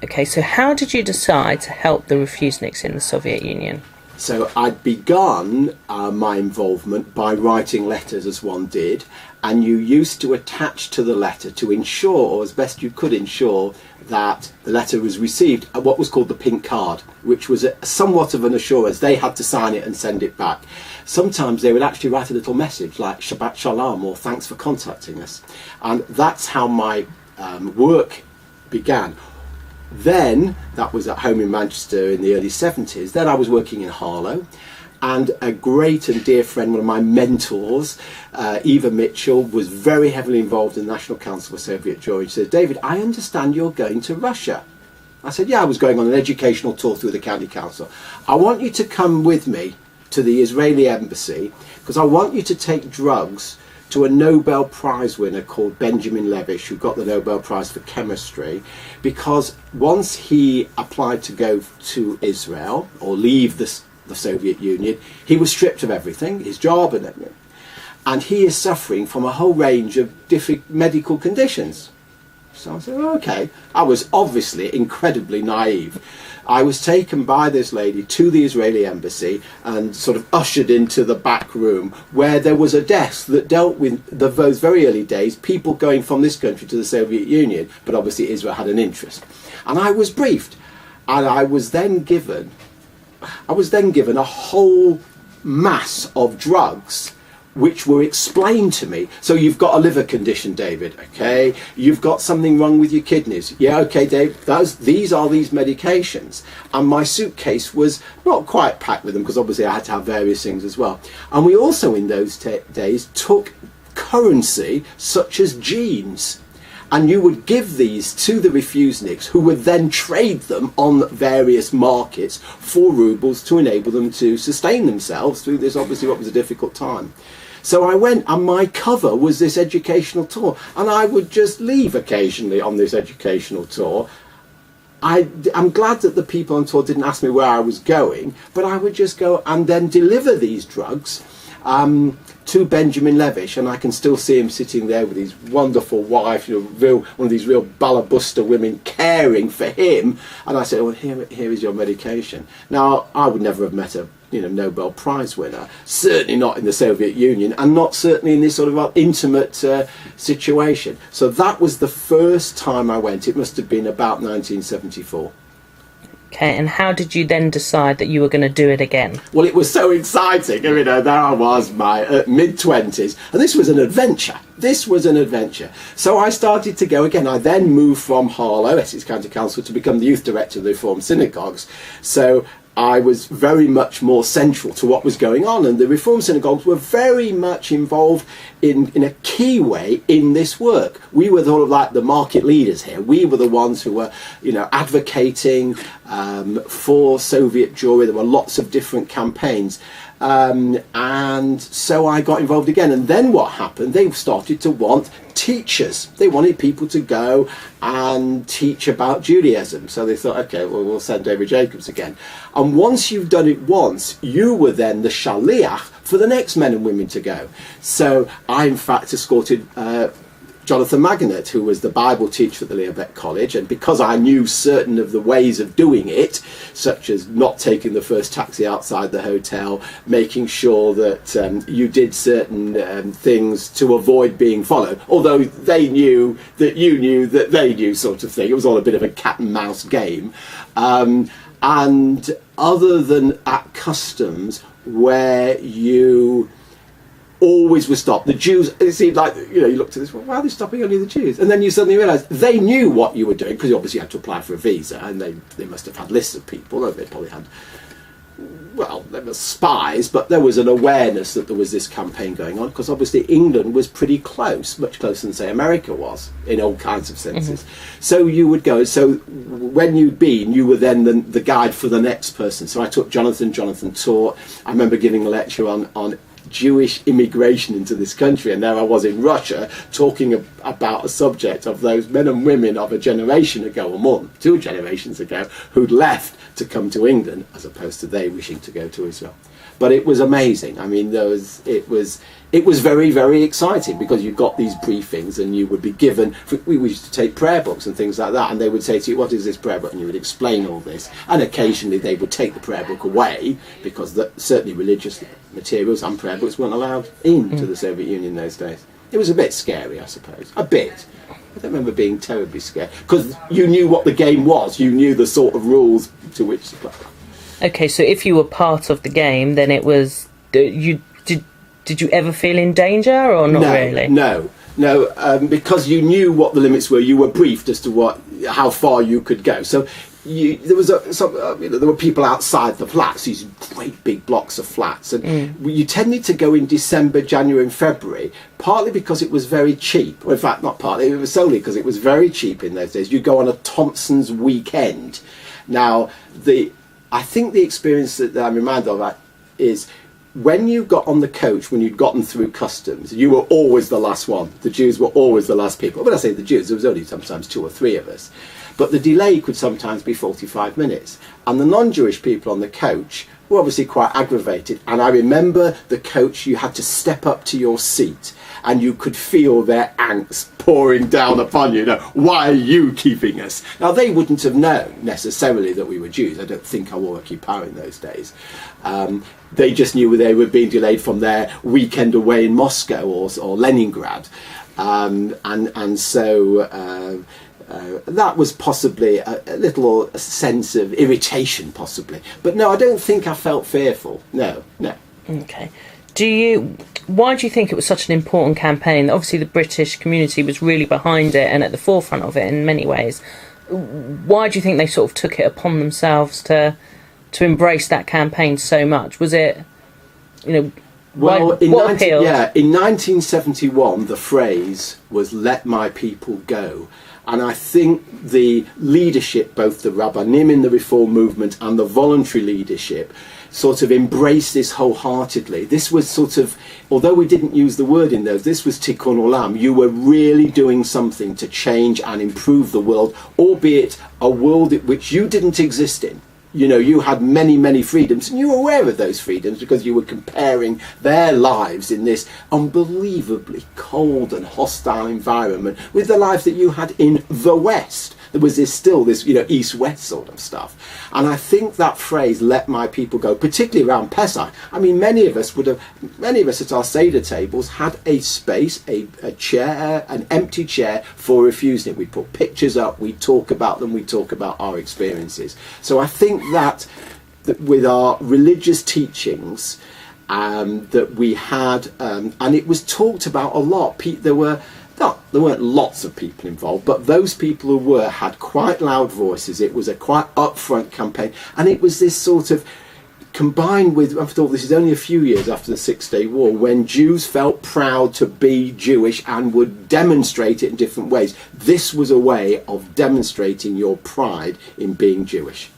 Okay, so how did you decide to help the Refuseniks in the Soviet Union? So I'd begun my involvement by writing letters, as one did, and you used to attach to the letter to ensure, or as best you could ensure, that the letter was received what was called the pink card, which was somewhat of an assurance. They had to sign it and send it back. Sometimes they would actually write a little message like Shabbat Shalom or thanks for contacting us. And that's how my work began. Then, that was at home in Manchester in the early 70s. Then I was working in Harlow, and a great and dear friend, one of my mentors, Eva Mitchell, was very heavily involved in the National Council for Soviet Jewry. She said, "David, I understand you're going to Russia." I said, "Yeah, I was going on an educational tour through the county council. I want you to come with me to the Israeli embassy, because I want you to take drugs to a Nobel Prize winner called Benjamin Levish, who got the Nobel Prize for chemistry, because once he applied to go to Israel or leave the Soviet Union, he was stripped of everything, his job and everything, and he is suffering from a whole range of different medical conditions." So I said, okay. I was obviously incredibly naive. I was taken by this lady to the Israeli embassy and sort of ushered into the back room where there was a desk that dealt with those very early days, people going from this country to the Soviet Union, but obviously Israel had an interest. And I was briefed, and I was then given a whole mass of drugs which were explained to me. So you've got a liver condition, David, okay? You've got something wrong with your kidneys. Yeah, okay, Dave, these are these medications. And my suitcase was not quite packed with them, because obviously I had to have various things as well. And we also in those days took currency such as jeans. And you would give these to the Refuseniks, who would then trade them on various markets for rubles to enable them to sustain themselves through this, obviously, what was a difficult time. So I went, and my cover was this educational tour, and I would just leave occasionally on this educational tour. I'm glad that the people on tour didn't ask me where I was going, but I would just go and then deliver these drugs to Benjamin Levish, and I can still see him sitting there with his wonderful wife, one of these real balabuster women caring for him. And I said, "Well, here is your medication." Now, I would never have met a Nobel Prize winner, certainly not in the Soviet Union, and not certainly in this sort of intimate situation. So that was the first time I went. It must have been about 1974. Okay, and how did you then decide that you were going to do it again? Well, it was so exciting. There I was, my mid-20s, and this was an adventure. So I started to go again. I then moved from Harlow, Essex County Council, to become the youth director of the Reformed Synagogues. So I was very much more central to what was going on, and the Reformed Synagogues were very much involved in a key way in this work. We were sort of like the market leaders here. We were the ones who were, advocating for Soviet Jewry. There were lots of different campaigns. And so I got involved again. And then what happened? They started to want teachers. They wanted people to go and teach about Judaism. So they thought, okay, well, we'll send David Jacobs again. And once you've done it once, you were then the shaliach for the next men and women to go. So I, in fact, escorted Jonathan Maganat, who was the Bible teacher at the Leobeck College, and because I knew certain of the ways of doing it, such as not taking the first taxi outside the hotel, making sure that you did certain things to avoid being followed, although they knew that you knew that they knew, sort of thing. It was all a bit of a cat and mouse game. And other than at customs, where you always were stopped. The Jews, it seemed like, you looked at this, well, why are they stopping only the Jews? And then you suddenly realise they knew what you were doing, because you obviously had to apply for a visa, and they must have had lists of people. They probably had, well, there were spies, but there was an awareness that there was this campaign going on, because obviously England was pretty close, much closer than, say, America was, in all kinds of senses. Mm-hmm. So you would go, so when you'd been, you were then the guide for the next person. So I took Jonathan taught. I remember giving a lecture on Jewish immigration into this country, and there I was in Russia talking about a subject of those men and women of a generation ago, or more than 2 generations ago, who'd left to come to England, as opposed to they wishing to go to Israel. But it was amazing. I mean, it was very, very exciting, because you got these briefings and you would be given, we used to take prayer books and things like that, and they would say to you, what is this prayer book? And you would explain all this. And occasionally they would take the prayer book away, because certainly religious materials and prayer books weren't allowed into the Soviet Union in those days. It was a bit scary, I suppose. A bit. I don't remember being terribly scared, because you knew what the game was. You knew the sort of rules to which to play. Okay, so if you were part of the game, then it was... Did you ever feel in danger, or not really? No, because you knew what the limits were. You were briefed as to how far you could go. So there were people outside the flats, these great big blocks of flats, and you tended to go in December, January and February, partly because it was very cheap. Well, in fact, not partly, it was solely because it was very cheap in those days. You go on a Thompson's weekend. Now, I think the experience that I'm reminded of that is, when you got on the coach, when you'd gotten through customs, you were always the last one. The Jews were always the last people. When I say the Jews, there was only sometimes 2 or 3 of us. But the delay could sometimes be 45 minutes. And the non-Jewish people on the coach were obviously quite aggravated. And I remember the coach, you had to step up to your seat, and you could feel their angst pouring down upon you. Why are you keeping us? Now, they wouldn't have known necessarily that we were Jews. I don't think I wore a kippah in those days. They just knew they were being delayed from their weekend away in Moscow or Leningrad. So that was possibly a little sense of irritation, possibly. But no, I don't think I felt fearful. No. Okay. Why do you think it was such an important campaign? Obviously, the British community was really behind it and at the forefront of it in many ways. Why do you think they sort of took it upon themselves to embrace that campaign so much? Was it, Well, in what appealed? In 1971, the phrase was "Let my people go." And I think the leadership, both the Rabbanim in the Reform movement and the voluntary leadership, sort of embraced this wholeheartedly. This was sort of, although we didn't use the word in those, this was tikkun olam. You were really doing something to change and improve the world, albeit a world which you didn't exist in. You had many, many freedoms, and you were aware of those freedoms because you were comparing their lives in this unbelievably cold and hostile environment with the life that you had in the West. There was this East-West sort of stuff. And I think that phrase, "let my people go," particularly around Pesach, I mean, many of us at our Seder tables had a space, a chair, an empty chair for Refusenik. We put pictures up, we talk about them, we talk about our experiences. So I think that with our religious teachings that we had, and it was talked about a lot. There weren't lots of people involved, but those people who were had quite loud voices. It was a quite upfront campaign, and it was this sort of, combined with, after all, this is only a few years after the Six-Day War, when Jews felt proud to be Jewish and would demonstrate it in different ways. This was a way of demonstrating your pride in being Jewish.